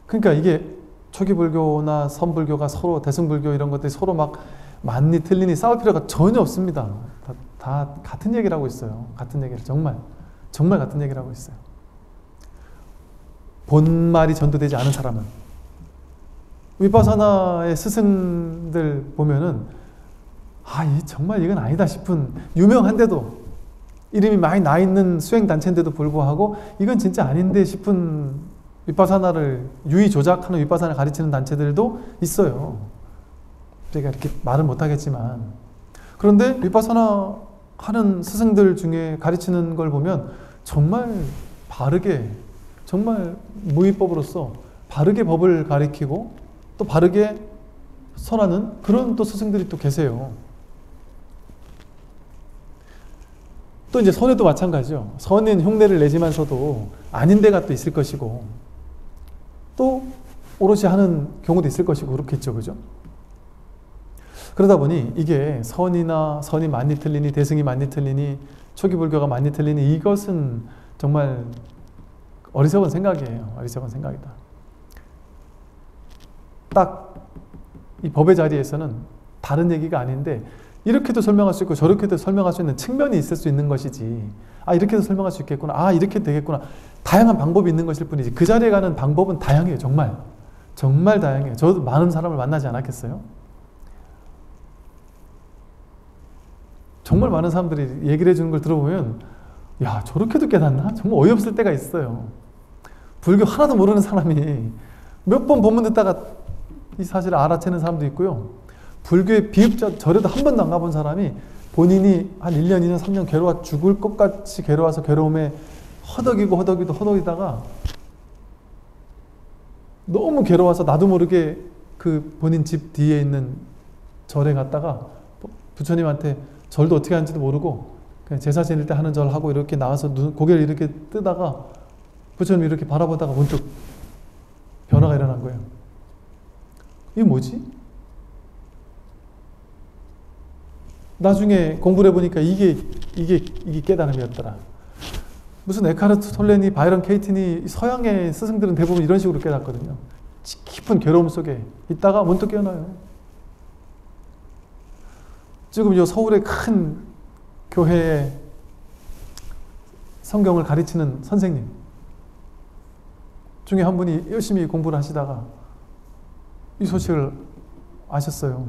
그러니까 이게 초기 불교나 선불교가 서로 대승불교 이런 것들이 서로 막 맞니 틀리니 싸울 필요가 전혀 없습니다. 다 같은 얘기를 하고 있어요. 같은 얘기를 정말 같은 얘기를 하고 있어요. 본말이 전도되지 않은 사람은 위파사나의 스승들 보면은 정말 이건 아니다 싶은 유명한데도 이름이 많이 나 있는 수행단체인데도 불구하고 이건 진짜 아닌데 싶은 위파사나를 유의 조작하는 위파사나를 가르치는 단체들도 있어요. 제가 이렇게 말은 못하겠지만 그런데 위파사나 하는 스승들 중에 가르치는 걸 보면 정말 바르게 정말 무위법으로서 바르게 법을 가르치고 또 바르게 설하는 그런 또 스승들이 또 계세요. 또 이제 선에도 마찬가지죠. 선인 흉내를 내지만서도 아닌 데가 또 있을 것이고 또 오롯이 하는 경우도 있을 것이고 그렇겠죠. 그죠? 그러다 보니 이게 선이 많이 틀리니 대승이 많이 틀리니 초기 불교가 많이 틀리니 이것은 정말 어리석은 생각이에요. 어리석은 생각이다. 딱 이 법의 자리에서는 다른 얘기가 아닌데 이렇게도 설명할 수 있고 저렇게도 설명할 수 있는 측면이 있을 수 있는 것이지 이렇게도 설명할 수 있겠구나 이렇게 되겠구나 다양한 방법이 있는 것일 뿐이지 그 자리에 가는 방법은 다양해요. 정말 다양해요. 저도 많은 사람을 만나지 않았겠어요? 정말 많은 사람들이 얘기를 해주는 걸 들어보면 야 저렇게도 깨닫나? 정말 어이없을 때가 있어요. 불교 하나도 모르는 사람이 몇 번 본문 듣다가 이 사실을 알아채는 사람도 있고요. 불교의 비읍자 절에도 한 번도 안 가본 사람이 본인이 한 1년, 2년, 3년 괴로워 죽을 것 같이 괴로워서 괴로움에 허덕이다가 너무 괴로워서 나도 모르게 그 본인 집 뒤에 있는 절에 갔다가 부처님한테 절도 어떻게 하는지도 모르고 그냥 제사 지낼 때 하는 절 하고 이렇게 나와서 고개를 이렇게 뜨다가 부처님 이렇게 바라보다가 문득 변화가 일어난 거예요. 이게 뭐지? 나중에 공부를 해보니까 이게 깨달음이었더라. 무슨 에카르트 톨레니, 바이런 케이틴이 서양의 스승들은 대부분 이런 식으로 깨닫거든요. 깊은 괴로움 속에 있다가 문득 깨어나요. 지금 이 서울의 큰 교회에 성경을 가르치는 선생님 중에 한 분이 열심히 공부를 하시다가 이 소식을 아셨어요.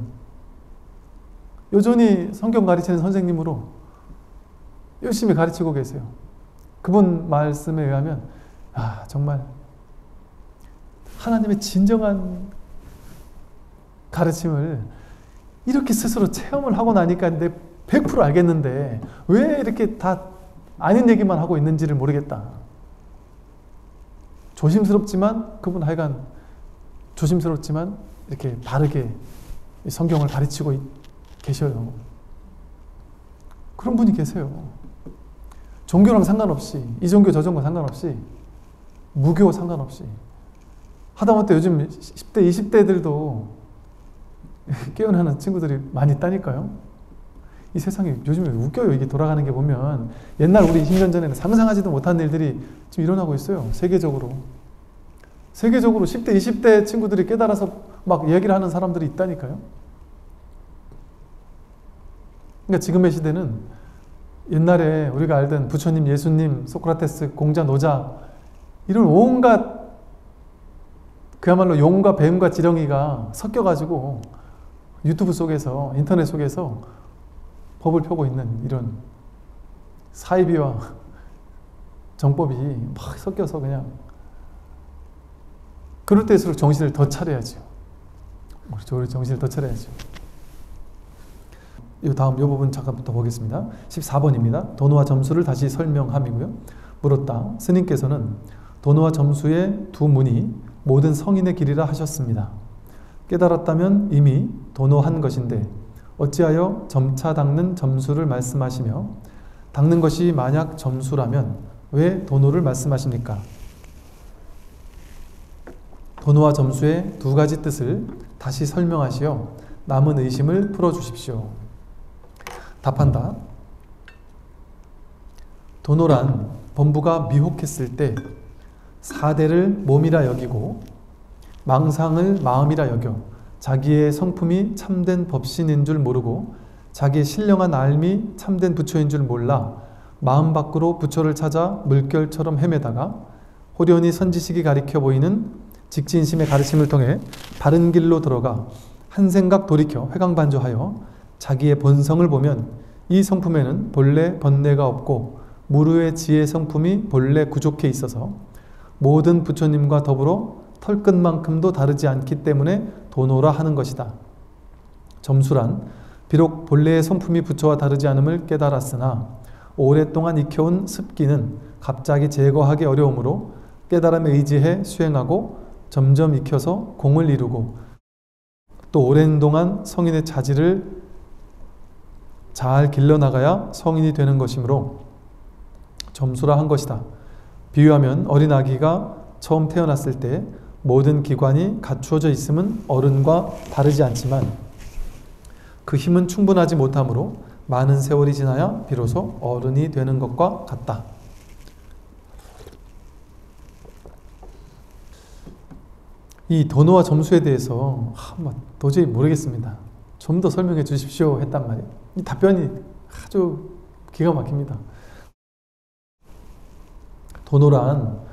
여전히 성경 가르치는 선생님으로 열심히 가르치고 계세요. 그분 말씀에 의하면 정말 하나님의 진정한 가르침을 이렇게 스스로 체험을 하고 나니까 내 100% 알겠는데 왜 이렇게 다 아닌 얘기만 하고 있는지를 모르겠다. 그분 하여간 조심스럽지만 이렇게 바르게 성경을 가르치고 계셔요. 그런 분이 계세요. 종교랑 상관없이 이 종교 저 종교 상관없이 무교 상관없이 하다못해 요즘 10대 20대들도 깨어나는 친구들이 많이 있다니까요. 이 세상이 요즘에 웃겨요. 이게 돌아가는 게 보면 옛날 우리 20년 전에는 상상하지도 못한 일들이 지금 일어나고 있어요. 세계적으로 10대 20대 친구들이 깨달아서 막 얘기를 하는 사람들이 있다니까요. 그러니까 지금의 시대는 옛날에 우리가 알던 부처님, 예수님, 소크라테스, 공자, 노자 이런 온갖 그야말로 용과 뱀과 지렁이가 섞여가지고 유튜브 속에서 인터넷 속에서 법을 펴고 있는 이런 사이비와 정법이 막 섞여서 그냥 그럴 때일수록 정신을 더 차려야죠. 우리 정신을 더 차려야죠. 이 다음 이 부분 잠깐부터 보겠습니다. 14번입니다. 도노와 점수를 다시 설명함이고요. 물었다. 스님께서는 도노와 점수의 두 문이 모든 성인의 길이라 하셨습니다. 깨달았다면 이미 도노한 것인데 어찌하여 점차 닦는 점수를 말씀하시며 닦는 것이 만약 점수라면 왜 도노를 말씀하십니까? 도노와 점수의 두 가지 뜻을 다시 설명하시어 남은 의심을 풀어주십시오. 답한다. 도노란 범부가 미혹했을 때 사대를 몸이라 여기고 망상을 마음이라 여겨 자기의 성품이 참된 법신인 줄 모르고 자기의 신령한 알미 참된 부처인 줄 몰라 마음 밖으로 부처를 찾아 물결처럼 헤매다가 호련히 선지식이 가리켜 보이는 직진심의 가르침을 통해 바른 길로 들어가 한 생각 돌이켜 회광반조하여 자기의 본성을 보면 이 성품에는 본래 번뇌가 없고 무르의 지혜 성품이 본래 구족해 있어서 모든 부처님과 더불어 털끝만큼도 다르지 않기 때문에 도노라 하는 것이다. 점수란 비록 본래의 성품이 부처와 다르지 않음을 깨달았으나 오랫동안 익혀온 습기는 갑자기 제거하기 어려우므로 깨달음에 의지해 수행하고 점점 익혀서 공을 이루고 또 오랜 동안 성인의 자질을 잘 길러나가야 성인이 되는 것이므로 점수라 한 것이다. 비유하면 어린 아기가 처음 태어났을 때 모든 기관이 갖추어져 있음은 어른과 다르지 않지만 그 힘은 충분하지 못하므로 많은 세월이 지나야 비로소 어른이 되는 것과 같다. 이 도노와 점수에 대해서 도저히 모르겠습니다. 좀 더 설명해 주십시오 했단 말이에요. 이 답변이 아주 기가 막힙니다. 도노란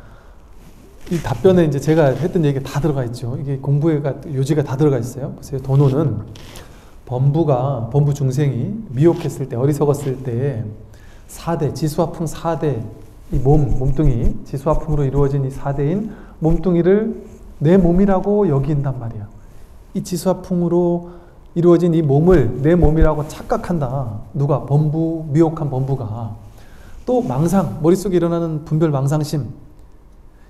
이 답변에 이제 제가 했던 얘기가 다 들어가 있죠. 이게 공부가 요지가 다 들어가 있어요. 보세요. 도노는 범부 중생이 미혹했을 때, 어리석었을 때 4대, 지수화풍 4대, 이 몸뚱이, 지수화풍으로 이루어진 이 4대인 몸뚱이를 내 몸이라고 여긴단 말이야. 이 지수화풍으로 이루어진 이 몸을 내 몸이라고 착각한다. 누가? 미혹한 범부가. 또 망상, 머릿속에 일어나는 분별 망상심,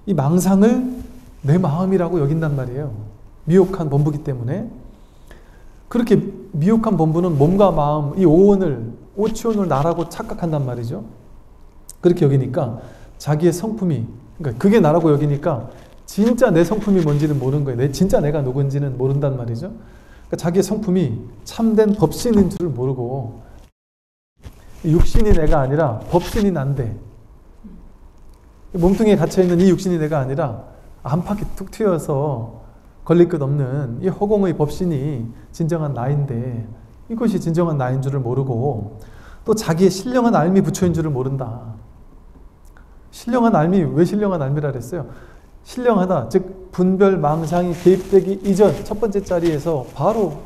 이 망상을 내 마음이라고 여긴단 말이에요. 미혹한 범부기 때문에. 그렇게 미혹한 범부는 몸과 마음, 이 오치원을 나라고 착각한단 말이죠. 그렇게 여기니까 자기의 성품이, 그러니까 그게 나라고 여기니까 진짜 내 성품이 뭔지는 모르는 거예요. 진짜 내가 누군지는 모른단 말이죠. 그러니까 자기의 성품이 참된 법신인 줄을 모르고 육신이 내가 아니라 법신이 난데, 몸뚱이에 갇혀있는 이 육신이 내가 아니라 안팎이 툭 튀어서 걸릴 것 없는 이 허공의 법신이 진정한 나인데 이것이 진정한 나인 줄을 모르고 또 자기의 신령한 알미 부처인 줄을 모른다. 신령한 알미, 왜 신령한 알미라 그랬어요? 신령하다, 즉 분별 망상이 개입되기 이전 첫 번째 자리에서 바로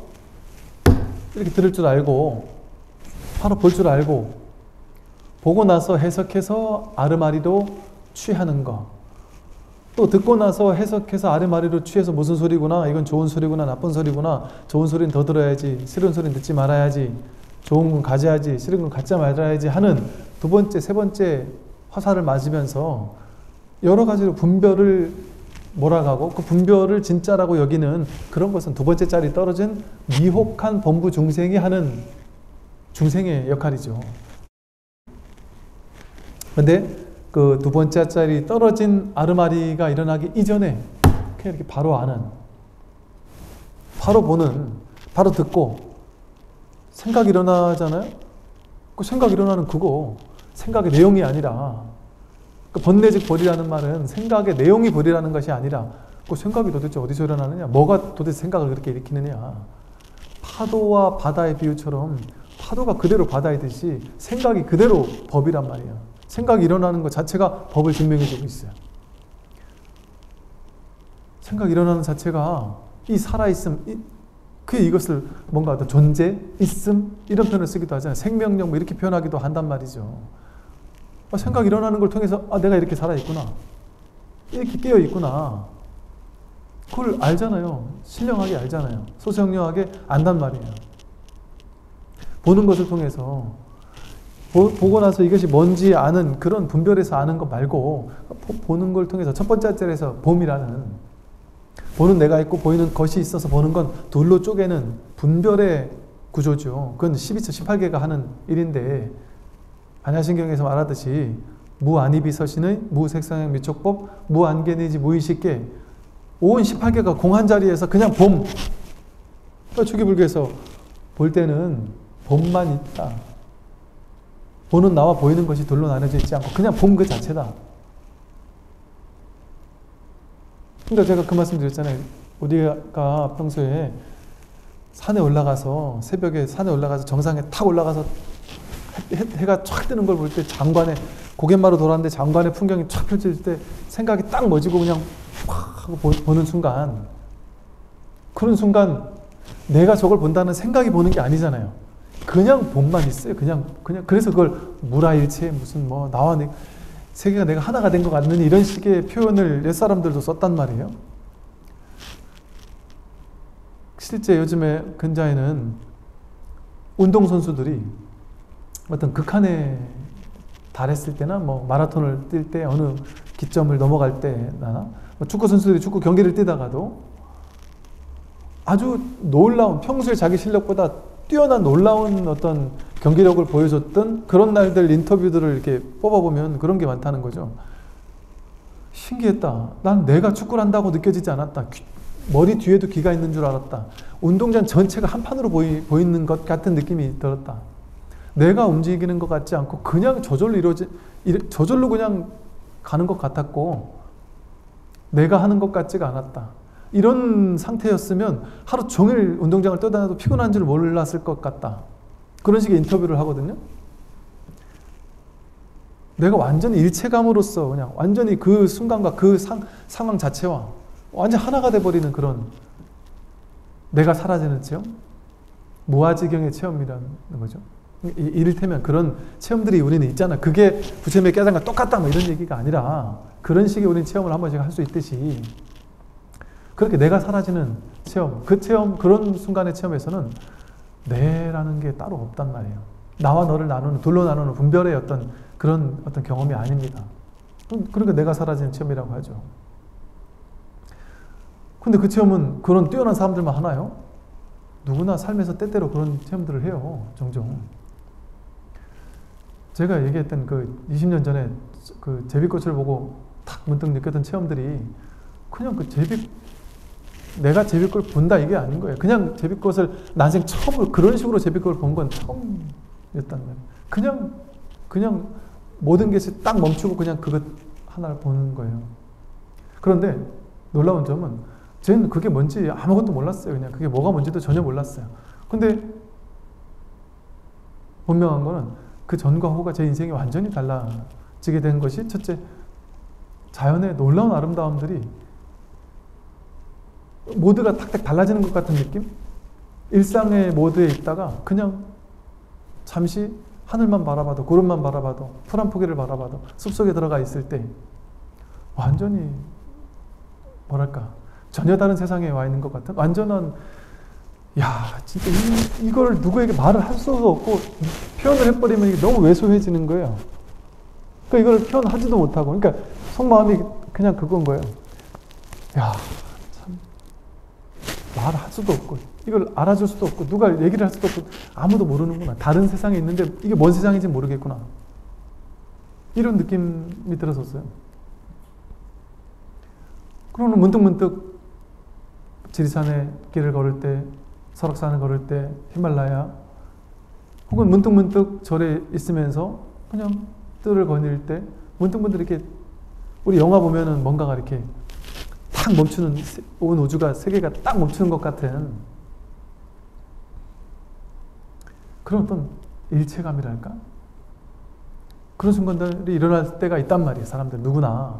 이렇게 들을 줄 알고 바로 볼 줄 알고 보고 나서 해석해서 아르마리로 취하는 거, 또 듣고 나서 해석해서 아르마리로 취해서 무슨 소리구나, 이건 좋은 소리구나, 나쁜 소리구나, 좋은 소리는 더 들어야지, 싫은 소리는 듣지 말아야지, 좋은 건 가져야지, 싫은 건 갖지 말아야지 하는 두 번째, 세 번째 화살을 맞으면서 여러 가지로 분별을 몰아가고 그 분별을 진짜라고 여기는 그런 것은 두 번째 자리 떨어진 미혹한 범부 중생이 하는 중생의 역할이죠. 그런데 그 두 번째 자리 떨어진 아르마리가 일어나기 이전에 그냥 이렇게 바로 아는, 바로 보는, 바로 듣고 생각이 일어나잖아요. 그 생각 일어나는 그거 생각의 내용이 아니라, 그 번뇌즉 벌이라는 말은 생각의 내용이 벌이라는 것이 아니라 그 생각이 도대체 어디서 일어나느냐, 뭐가 도대체 생각을 그렇게 일으키느냐. 파도와 바다의 비유처럼 파도가 그대로 바다이듯이 생각이 그대로 법이란 말이에요. 생각이 일어나는 것 자체가 법을 증명해주고 있어요. 생각이 일어나는 자체가 이 살아있음, 이것을 뭔가 어떤 존재, 있음 이런 표현을 쓰기도 하잖아요. 생명력 뭐 이렇게 표현하기도 한단 말이죠. 생각이 일어나는 걸 통해서 내가 이렇게 살아있구나, 이렇게 깨어있구나, 그걸 알잖아요. 신령하게 알잖아요. 소성령하게 안단 말이에요. 보는 것을 통해서 보고 나서 이것이 뭔지 아는 그런 분별해서 아는 것 말고 보는 걸 통해서 첫 번째 자리에서 봄이라는, 보는 내가 있고 보이는 것이 있어서 보는 건 둘로 쪼개는 분별의 구조죠. 그건 12처 18개가 하는 일인데 반야신경에서 말하듯이 무안이비서신의 무색상형 미촉법 무안개내지 무의식계 오은 18개가 공한 자리에서 그냥 봄, 초기불교에서 볼 때는 봄만 있다. 보는 나와 보이는 것이 둘로 나눠져 있지 않고 그냥 봄 그 자체다. 그러니까 제가 그 말씀 드렸잖아요. 우리가 평소에 산에 올라가서 새벽에 산에 올라가서 정상에 탁 올라가서 해가 촥 뜨는 걸 볼 때 장관에 고갯마루 돌았는데 장관의 풍경이 촥 펼쳐질 때 생각이 딱 멎이고 그냥 확 하고 보는 순간, 그런 순간 내가 저걸 본다는 생각이 보는 게 아니잖아요. 그냥 본만 있어요. 그냥 그래서 그걸 무라일체 무슨 뭐 나와 세계가 내가 하나가 된 것 같는 이런 식의 표현을 옛사람들도 썼단 말이에요. 실제 요즘에 근자에는 운동선수들이 어떤 극한에 달했을 때나 뭐 마라톤을 뛸 때 어느 기점을 넘어갈 때나 뭐 축구 선수들이 축구 경기를 뛰다가도 아주 놀라운, 평소에 자기 실력보다 뛰어난 놀라운 어떤 경기력을 보여줬던 그런 날들 인터뷰들을 이렇게 뽑아보면 그런 게 많다는 거죠. 신기했다. 난 내가 축구를 한다고 느껴지지 않았다. 머리 뒤에도 귀가 있는 줄 알았다. 운동장 전체가 한 판으로 보이는 것 같은 느낌이 들었다. 내가 움직이는 것 같지 않고 그냥 저절로 그냥 가는 것 같았고 내가 하는 것 같지가 않았다. 이런 상태였으면 하루 종일 운동장을 떠다녀도 피곤한 줄 몰랐을 것 같다. 그런 식의 인터뷰를 하거든요. 내가 완전히 일체감으로써 그냥 완전히 그 순간과 그 상황 자체와 완전 하나가 돼버리는 그런 내가 사라지는 체험? 무아지경의 체험이라는 거죠. 이를테면 그런 체험들이 우리는 있잖아. 그게 부처님의 깨달음과 똑같다 뭐 이런 얘기가 아니라 그런 식의 우리는 체험을 한 번씩 할 수 있듯이 그렇게 내가 사라지는 체험, 그 체험, 그런 순간의 체험에서는 내라는 게 따로 없단 말이에요. 나와 너를 나누는, 둘로 나누는 분별의 그런 어떤 경험이 아닙니다. 그러니까 내가 사라지는 체험이라고 하죠. 근데 그 체험은 그런 뛰어난 사람들만 하나요? 누구나 삶에서 때때로 그런 체험들을 해요. 종종. 제가 얘기했던 그 20년 전에 그 제비꽃을 보고 탁 문득 느꼈던 체험들이 그냥 내가 제비꽃을 본다 이게 아닌 거예요. 그냥 제비꽃을 난생 처음으로 그런 식으로 제비꽃을 본 건 처음이었단 말이에요. 그냥 모든 것이 딱 멈추고 그냥 그것 하나를 보는 거예요. 그런데 놀라운 점은 저는 그게 뭔지 아무것도 몰랐어요. 그냥 그게 뭐가 뭔지도 전혀 몰랐어요. 근데 분명한 거는 그 전과 후가 제 인생이 완전히 달라지게 된 것이 첫째, 자연의 놀라운 아름다움들이 모드가 탁탁 달라지는 것 같은 느낌? 일상의 모드에 있다가 그냥 잠시 하늘만 바라봐도, 구름만 바라봐도, 풀 한 포기를 바라봐도, 숲속에 들어가 있을 때 완전히 뭐랄까 전혀 다른 세상에 와 있는 것 같은 완전한, 야 진짜 이걸 누구에게 말을 할 수도 없고 표현을 해버리면 이게 너무 왜소해지는 거예요. 그러니까 이걸 표현하지도 못하고, 그러니까 속마음이 그냥 그건 거예요. 야 참 말할 수도 없고 이걸 알아줄 수도 없고 누가 얘기를 할 수도 없고 아무도 모르는구나. 다른 세상에 있는데 이게 뭔 세상인지 모르겠구나. 이런 느낌이 들었었어요. 그러면 문득문득 지리산의 길을 걸을 때, 설악산을 걸을 때, 히말라야 혹은 문득문득 절에 있으면서 그냥 뜰을 거닐 때 문득문득 이렇게 우리 영화 보면은 뭔가가 이렇게 딱 멈추는, 온 우주가, 세계가 딱 멈추는 것 같은 그런 어떤 일체감이랄까? 그런 순간들이 일어날 때가 있단 말이에요. 사람들 누구나.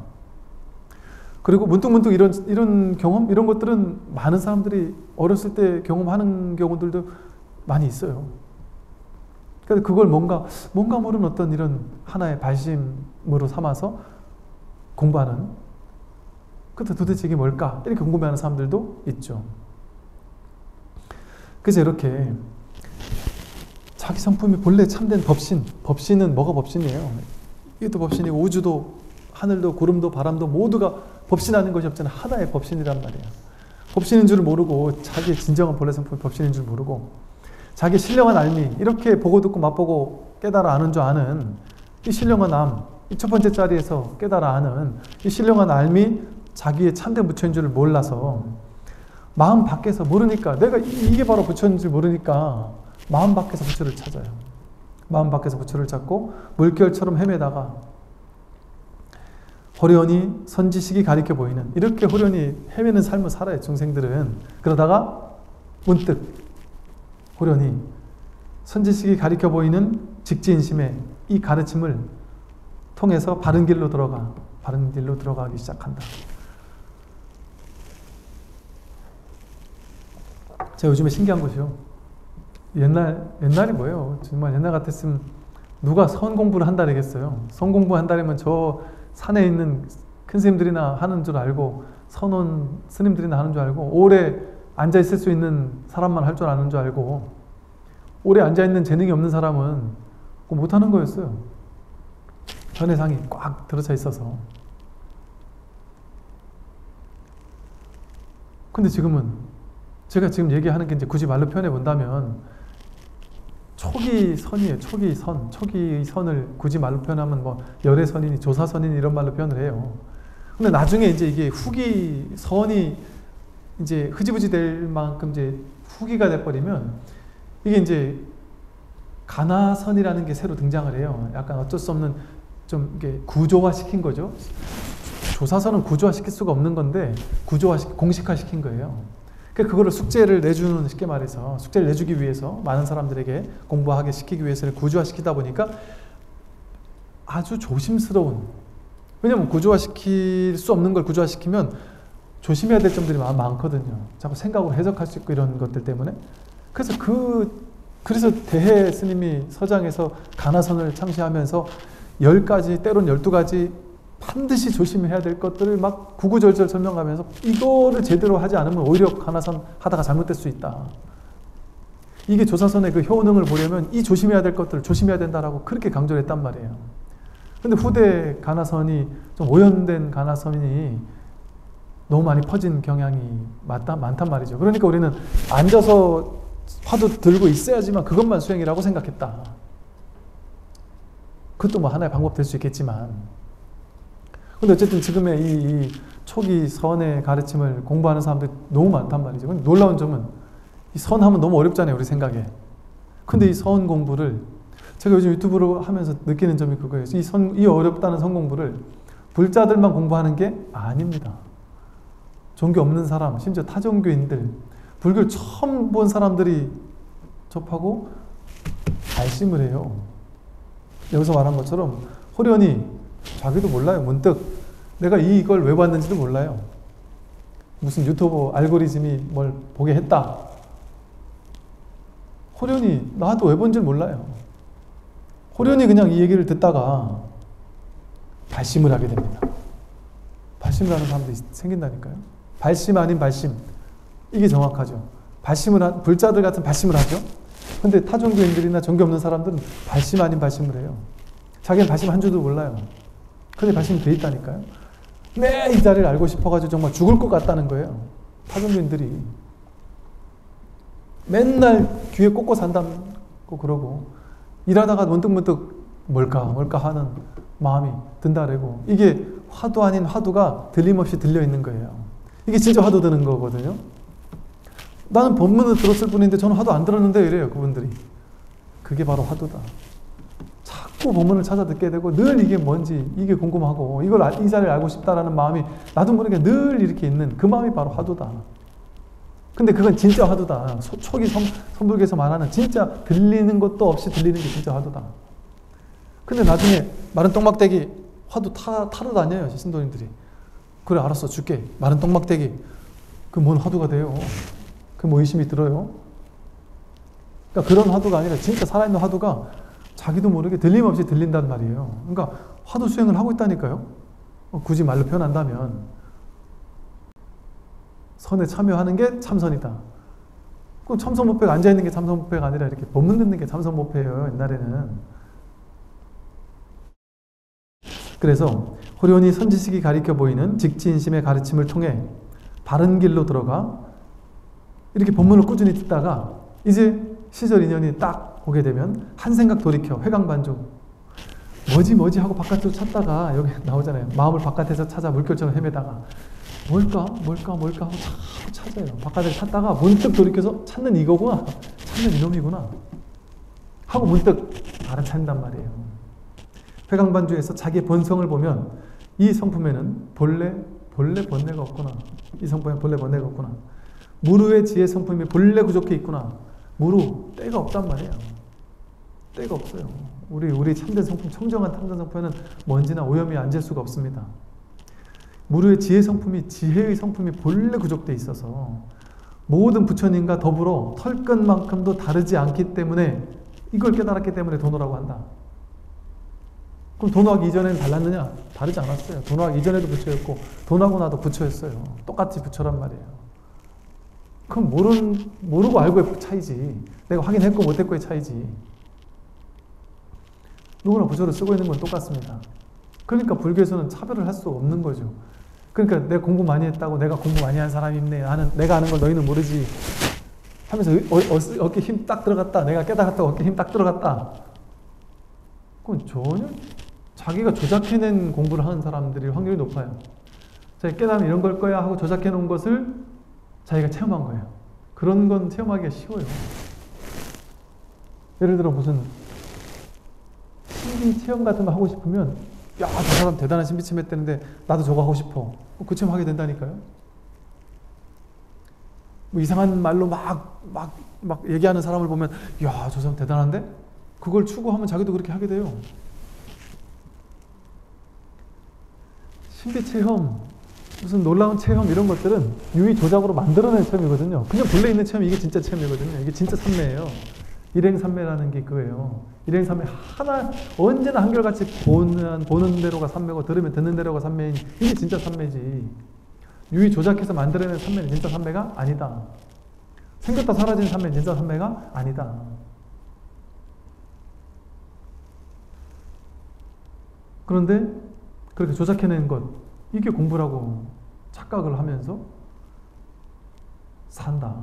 그리고 문득문득 이런 경험, 이런 것들은 많은 사람들이 어렸을 때 경험하는 경우들도 많이 있어요. 그래서 그걸 뭔가 모르는 어떤 이런 하나의 발심으로 삼아서 공부하는, 그때 도대체 이게 뭘까? 이렇게 궁금해하는 사람들도 있죠. 그래서 이렇게 자기 성품이 본래 참된 법신은 뭐가 법신이에요? 이것도 법신이고 우주도 하늘도 구름도 바람도 모두가 법신하는 것이 없잖아요. 하나의 법신이란 말이에요. 법신인 줄 모르고 자기의 진정한 본래 성품이 법신인 줄 모르고 자기 신령한 알미, 이렇게 보고 듣고 맛보고 깨달아 아는 줄 아는 이 신령한 암, 이 첫 번째 자리에서 깨달아 아는 이 신령한 알미, 자기의 참된 부처인 줄 몰라서 마음 밖에서 모르니까, 내가 이게 바로 부처인 줄 모르니까 마음 밖에서 부처를 찾아요. 마음 밖에서 부처를 찾고 물결처럼 헤매다가 호련히 선지식이 가리켜 보이는, 이렇게 호련히 헤매는 삶을 살아요, 중생들은. 그러다가 문득 호련히 선지식이 가리켜 보이는 직지인심의 이 가르침을 통해서 바른 길로 들어가기 시작한다. 제가 요즘에 신기한 것이요, 옛날이 뭐예요? 정말 옛날 같았으면 누가 선 공부를 한다랬겠어요. 선 공부 한다면 저 산에 있는 큰 스님들이나 하는 줄 알고, 선원 스님들이나 하는 줄 알고, 오래 앉아 있을 수 있는 사람만 할 줄 아는 줄 알고, 오래 앉아 있는 재능이 없는 사람은 못 하는 거였어요. 전해상이 꽉 들어차 있어서. 근데 지금은 제가 지금 얘기하는 게 이제 굳이 말로 표현해 본다면 초기 선이에요. 초기 선을 굳이 말로 표현하면 뭐 열애선이니 조사선이니 이런 말로 표현을 해요. 근데 나중에 이제 이게 후기 선이 이제 흐지부지 될 만큼 이제 후기가 돼버리면 이게 이제 가나선이라는 게 새로 등장을 해요. 약간 어쩔 수 없는 좀 이게 구조화 시킨 거죠. 조사선은 구조화 시킬 수가 없는 건데 공식화 시킨 거예요. 그러니까 그거를 숙제를 내주는, 쉽게 말해서 숙제를 내주기 위해서 많은 사람들에게 공부하게 시키기 위해서 구조화 시키다 보니까 아주 조심스러운, 왜냐면 구조화 시킬 수 없는 걸 구조화 시키면 조심해야 될 점들이 많거든요. 자꾸 생각으로 해석할 수 있고 이런 것들 때문에. 그래서 대해 스님이 서장에서 가나선을 창시하면서 10가지 때론 12가지 반드시 조심해야 될 것들을 막 구구절절 설명하면서 이거를 제대로 하지 않으면 오히려 가나선 하다가 잘못될 수 있다. 이게 조사선의 그 효능을 보려면 이 조심해야 될 것들을 조심해야 된다라고 그렇게 강조를 했단 말이에요. 근데 후대 가나선이 좀 오염된 가나선이 너무 많이 퍼진 경향이 많단 말이죠. 그러니까 우리는 앉아서 화두 들고 있어야지만 그것만 수행이라고 생각했다. 그것도 뭐 하나의 방법 될 수 있겠지만, 근데 어쨌든 지금의 이 초기 선의 가르침을 공부하는 사람들이 너무 많단 말이죠. 근데 놀라운 점은 이 선하면 너무 어렵잖아요, 우리 생각에. 근데 이 선 공부를 제가 요즘 유튜브로 하면서 느끼는 점이 그거예요. 이 어렵다는 선 공부를 불자들만 공부하는 게 아닙니다. 종교 없는 사람, 심지어 타종교인들, 불교를 처음 본 사람들이 접하고 발심을 해요. 여기서 말한 것처럼 호련히 자기도 몰라요. 문득 내가 이걸 왜 봤는지도 몰라요. 무슨 유튜브 알고리즘이 뭘 보게 했다. 호련히 나도 왜 본 줄 몰라요. 호련히 그냥 이 얘기를 듣다가 발심을 하게 됩니다. 발심을 하는 사람들이 생긴다니까요. 발심 아닌 발심, 이게 정확하죠. 불자들 같은 발심을 하죠. 근데 타종교인들이나 종교 없는 사람들은 발심 아닌 발심을 해요. 자기는 발심 한 줄도 몰라요. 근데 발심이 돼 있다니까요. 이 자리를 알고 싶어가지고 정말 죽을 것 같다는 거예요. 타종교인들이 맨날 귀에 꽂고 산다고 그러고, 일하다가 문득문득 뭘까 하는 마음이 든다래고, 이게 화두 아닌 화두가 들림없이 들려 있는 거예요. 이게 진짜 화두 드는 거거든요. 나는 법문을 들었을 뿐인데 저는 화두 안 들었는데 이래요, 그분들이. 그게 바로 화두다. 자꾸 법문을 찾아 듣게 되고 늘 이게 뭔지 이게 궁금하고 이 자리를 알고 싶다라는 마음이 나도 모르게 늘 이렇게 있는 그 마음이 바로 화두다. 근데 그건 진짜 화두다. 초기 선불교에서 말하는 진짜 들리는 것도 없이 들리는 게 진짜 화두다. 근데 나중에 마른 떡막대기 화두 타러 다녀요, 신도님들이. 그래, 알았어, 줄게. 마른 떡막대기. 그 뭔 화두가 돼요? 그 뭐 의심이 들어요? 그러니까 그런 화두가 아니라 진짜 살아있는 화두가 자기도 모르게 들림없이 들린단 말이에요. 그러니까 화두 수행을 하고 있다니까요. 굳이 말로 표현한다면 선에 참여하는 게 참선이다. 그럼 참선법회가 앉아있는 게 참선법회가 아니라 이렇게 법문 듣는 게 참선법회예요, 옛날에는. 그래서 호련히 선지식이 가리켜 보이는 직지인심의 가르침을 통해 바른 길로 들어가 이렇게 법문을 꾸준히 듣다가 이제 시절 인연이 딱 오게 되면 한 생각 돌이켜 회광반중, 뭐지 하고 바깥으로 찾다가 여기 나오잖아요. 마음을 바깥에서 찾아 물결처럼 헤매다가 뭘까 하고 자꾸 찾아요. 바깥에서 찾다가 문득 돌이켜서 찾는 이거구나, 찾는 이놈이구나 하고 문득 알아차린단 말이에요. 회광반주에서 자기의 본성을 보면 이 성품에는 본래 번뇌가 없구나. 이 성품에 본래 번뇌가 없구나. 무르의 지혜 성품이 본래 구족해 있구나. 무르 때가 없단 말이에요. 때가 없어요. 우리 참된 성품, 청정한 참된 성품에는 먼지나 오염이 앉을 수가 없습니다. 무르의 지혜 성품이 지혜의 성품이 본래 구족돼 있어서 모든 부처님과 더불어 털끝만큼도 다르지 않기 때문에 이걸 깨달았기 때문에 도노라고 한다. 그럼 도노하기 이전에는 달랐느냐? 다르지 않았어요. 도노하기 이전에도 부처였고 도노하고 나도 부처였어요. 똑같이 부처란 말이에요. 그럼 모르고 알고의 차이지. 내가 확인했고 못했고의 차이지. 누구나 부처를 쓰고 있는 건 똑같습니다. 그러니까 불교에서는 차별을 할 수 없는 거죠. 그러니까 내가 공부 많이 했다고 내가 공부 많이 한 사람이 있네. 내가 아는 걸 너희는 모르지 하면서 어깨 힘 딱 들어갔다. 내가 깨달았다고 어깨 힘 딱 들어갔다. 그건 전혀 자기가 조작해낸 공부를 하는 사람들이 확률이 높아요. 자기가 깨달으면 이런 걸 거야 하고 조작해놓은 것을 자기가 체험한 거예요. 그런 건 체험하기가 쉬워요. 예를 들어 무슨 신비 체험 같은 거 하고 싶으면 야, 저 사람 대단한 신비 체험 했다는데 나도 저거 하고 싶어. 그 체험 하게 된다니까요. 뭐 이상한 말로 막 얘기하는 사람을 보면 야, 저 사람 대단한데? 그걸 추구하면 자기도 그렇게 하게 돼요. 신비 체험, 무슨 놀라운 체험 이런 것들은 유의 조작으로 만들어낸 체험이거든요. 그냥 본래 있는 체험이 이게 진짜 체험이거든요. 이게 진짜 삼매예요. 일행삼매라는 게 그거예요. 일행삼매 하나 언제나 한결같이 보는 대로가 삼매고 들으면 듣는 대로가 삼매인 이게 진짜 삼매지. 유의 조작해서 만들어낸 삼매는 진짜 삼매가 아니다. 생겼다 사라진 삼매는 진짜 삼매가 아니다. 그런데 그렇게 조작해낸 것 이게 공부라고 착각을 하면서 산다.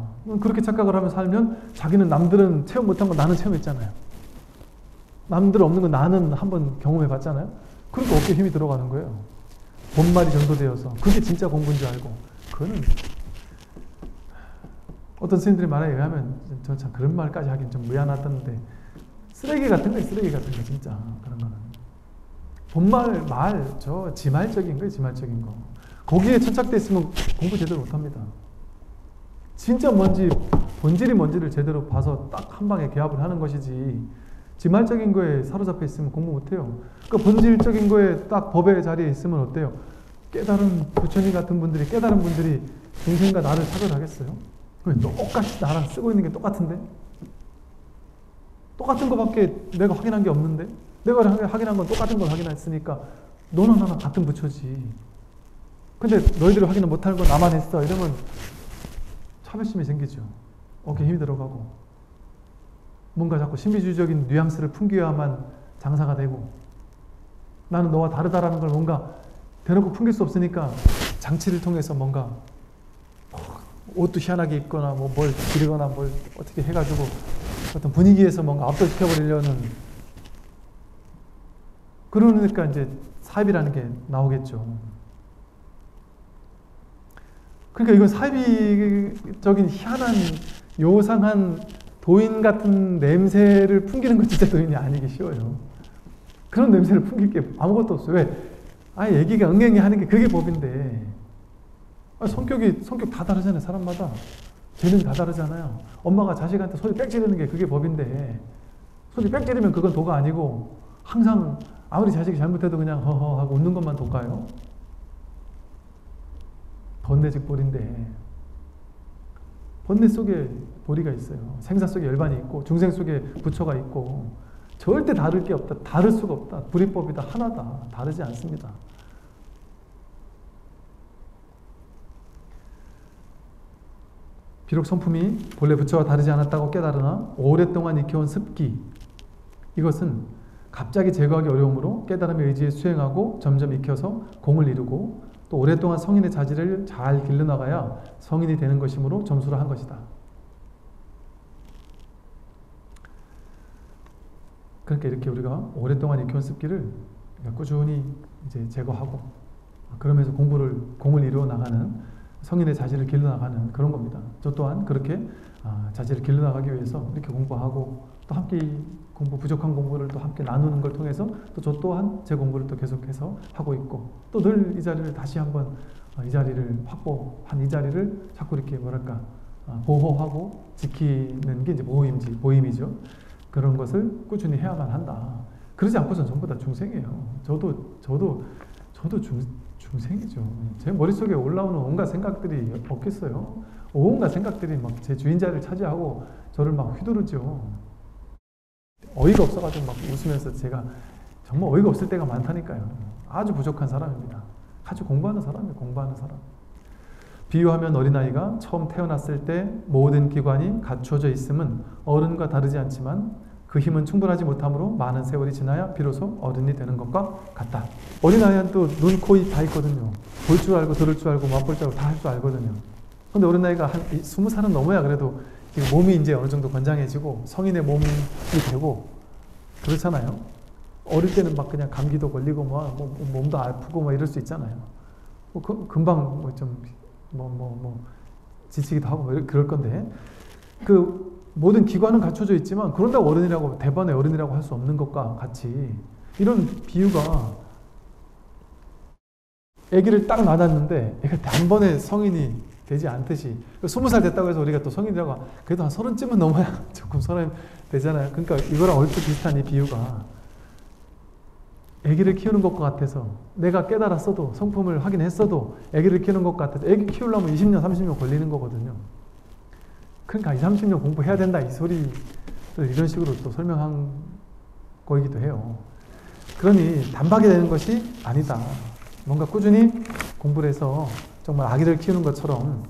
그렇게 착각을 하며 살면 자기는 남들은 체험 못한 거 나는 체험했잖아요. 남들 없는 거 나는 한번 경험해 봤잖아요. 그러니까 어깨에 힘이 들어가는 거예요. 본말이 전도되어서 그게 진짜 공부인 줄 알고. 그거는 어떤 스님들이 말에 의하면 저 참 그런 말까지 하긴 좀 미안하던데 쓰레기 같은 거예요. 쓰레기 같은 거 진짜 그런 거는. 본말 저 지말적인 거예요. 지말적인 거. 거기에 천착돼 있으면 공부 제대로 못합니다. 진짜 본질이 뭔지를 제대로 봐서 딱 한 방에 개합을 하는 것이지 지말적인 거에 사로잡혀 있으면 공부 못해요. 그러니까 본질적인 거에 딱 법의 자리에 있으면 어때요? 깨달은 부처님 같은 분들이 깨달은 분들이 동생과 나를 차별하겠어요? 똑같이 나랑 쓰고 있는 게 똑같은데? 똑같은 거밖에 내가 확인한 게 없는데? 내가 확인한 건 똑같은 걸 확인했으니까 너나 나나 같은 부처지. 근데 너희들이 확인을 못할 거 나만 했어. 이러면 차별심이 생기죠. 어깨에 힘이 들어가고 뭔가 자꾸 신비주의적인 뉘앙스를 풍겨야만 장사가 되고 나는 너와 다르다라는 걸 뭔가 대놓고 풍길 수 없으니까 장치를 통해서 뭔가 옷도 희한하게 입거나 뭐 뭘 기르거나 뭘 어떻게 해가지고 어떤 분위기에서 뭔가 압도시켜버리려는 그러니까 이제 사입이라는 게 나오겠죠. 그러니까 이건 사이비적인 희한한 요상한 도인 같은 냄새를 풍기는 건 진짜 도인이 아니기 쉬워요. 그런 냄새를 풍길 게 아무것도 없어요. 왜? 아예 얘기가 응행이 하는 게 그게 법인데. 성격 다 다르잖아요. 사람마다. 재능이 다 다르잖아요. 엄마가 자식한테 소리 빽 지르는 게 그게 법인데 소리 빽 지르면 그건 도가 아니고 항상 아무리 자식이 잘못해도 그냥 허허 하고 웃는 것만 도가요? 번뇌직보리인데 번뇌 속에 보리가 있어요. 생사 속에 열반이 있고 중생 속에 부처가 있고 절대 다를 게 없다. 다를 수가 없다. 불이법이다. 하나다. 다르지 않습니다. 비록 성품이 본래 부처와 다르지 않았다고 깨달으나 오랫동안 익혀온 습기 이것은 갑자기 제거하기 어려우므로 깨달음의 의지에 수행하고 점점 익혀서 공을 이루고 또 오랫동안 성인의 자질을 잘 길러나가야 성인이 되는 것이므로 점수를 한 것이다. 그러니까 이렇게 우리가 오랫동안 익혀온 습기를 꾸준히 이제 제거하고 그러면서 공을 이루어 나가는 성인의 자질을 길러나가는 그런 겁니다. 저 또한 그렇게 자질을 길러나가기 위해서 이렇게 공부하고 또 함께 공부 부족한 공부를 또 함께 나누는 걸 통해서 또 저 또한 제 공부를 또 계속해서 하고 있고 또 늘 이 자리를 다시 한번 이 자리를 확보한 이 자리를 자꾸 이렇게 뭐랄까 보호하고 지키는 게 이제 모임이죠. 그런 것을 꾸준히 해야만 한다. 그러지 않고선 전부 다 중생이에요. 저도 중생이죠. 제 머릿속에 올라오는 온갖 생각들이 없겠어요. 온갖 생각들이 막 제 주인 자리를 차지하고 저를 막 휘두르죠. 어이가 없어가지고 막 웃으면서 제가 정말 어이가 없을 때가 많다니까요. 아주 부족한 사람입니다. 아주 공부하는 사람이에요. 공부하는 사람. 비유하면 어린아이가 처음 태어났을 때 모든 기관이 갖추어져 있음은 어른과 다르지 않지만 그 힘은 충분하지 못하므로 많은 세월이 지나야 비로소 어른이 되는 것과 같다. 어린아이는 또 눈, 코, 입 다 있거든요. 볼 줄 알고 들을 줄 알고 맛볼 줄 알고 다 할 줄 알거든요. 근데 어린아이가 한 20살은 넘어야 그래도 몸이 이제 어느 정도 건장해지고 성인의 몸이 되고 그렇잖아요. 어릴 때는 막 그냥 감기도 걸리고 몸도 아프고 뭐 이럴 수 있잖아요. 금방 지치기도 하고 그럴 건데 그 모든 기관은 갖춰져 있지만 그런다고 어른이라고 대번에 어른이라고 할 수 없는 것과 같이 이런 비유가 아기를 딱 낳았는데 애가 단번에 성인이 되지 않듯이 20살 됐다고 해서 우리가 또 성인이라고 그래도 한 30쯤은 넘어야 조금 성인 되잖아요. 그러니까 이거랑 얼핏 비슷한 이 비유가 아기를 키우는 것과 같아서 내가 깨달았어도 성품을 확인했어도 아기를 키우는 것 같아서 아기 키우려면 20년 30년 걸리는 거거든요. 그러니까 20, 30년 공부해야 된다 이 소리를 이런 식으로 또 설명한 거이기도 해요. 그러니 단박에 되는 것이 아니다. 뭔가 꾸준히 공부를 해서 정말 아기를 키우는 것처럼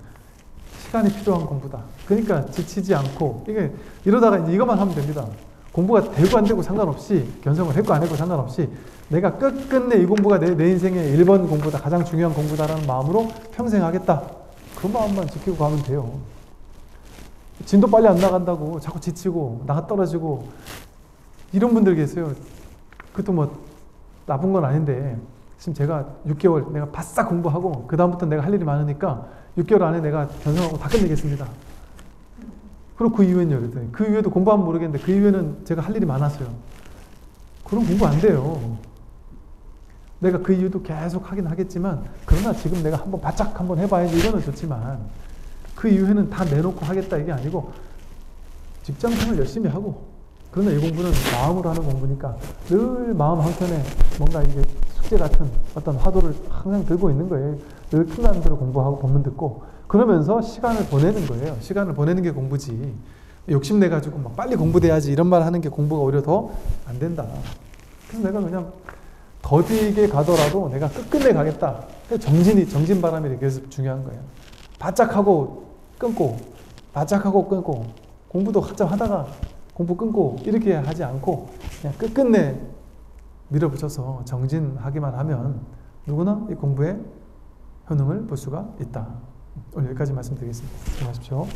시간이 필요한 공부다. 그러니까 지치지 않고 이게 이러다가 이제 이것만 하면 됩니다. 공부가 되고 안 되고 상관없이 견성을 했고 안 했고 상관없이 내가 끝끝내 이 공부가 내 인생의 1번 공부다. 가장 중요한 공부다라는 마음으로 평생 하겠다. 그 마음만 지키고 가면 돼요. 진도 빨리 안 나간다고 자꾸 지치고 나가 떨어지고 이런 분들 계세요. 그것도 뭐 나쁜 건 아닌데 지금 제가 6개월 내가 바싹 공부하고 그 다음부터 내가 할 일이 많으니까 6개월 안에 내가 견성하고 다 끝내겠습니다. 그리고 그 이후에는요. 그랬더니 그 이후에도 공부하면 모르겠는데 그 이후에는 제가 할 일이 많았어요. 그럼 공부 안 돼요. 내가 그 이후도 계속 하긴 하겠지만 그러나 지금 내가 한번 바짝 한번 해봐야지 이거는 좋지만 그 이후에는 다 내놓고 하겠다 이게 아니고 직장생활 열심히 하고 그러나 이 공부는 마음으로 하는 공부니까 늘 마음 한켠에 뭔가 이게 숙제 같은 어떤 화두를 항상 들고 있는 거예요. 늘 틈나는 대로 공부하고 법문 듣고 그러면서 시간을 보내는 거예요. 시간을 보내는 게 공부지. 욕심내가지고 막 빨리 공부돼야지 이런 말 하는 게 공부가 오히려 더 안 된다. 그래서 내가 그냥 더디게 가더라도 내가 끝끝내 가겠다. 정진 바람이 되게 중요한 거예요. 바짝 하고 끊고 바짝 하고 끊고 공부도 한참 하다가 공부 끊고 이렇게 하지 않고 그냥 끝끝내 밀어붙여서 정진하기만 하면 누구나 이 공부에 효능을 볼 수가 있다. 오늘 여기까지 말씀드리겠습니다. 수고하십시오.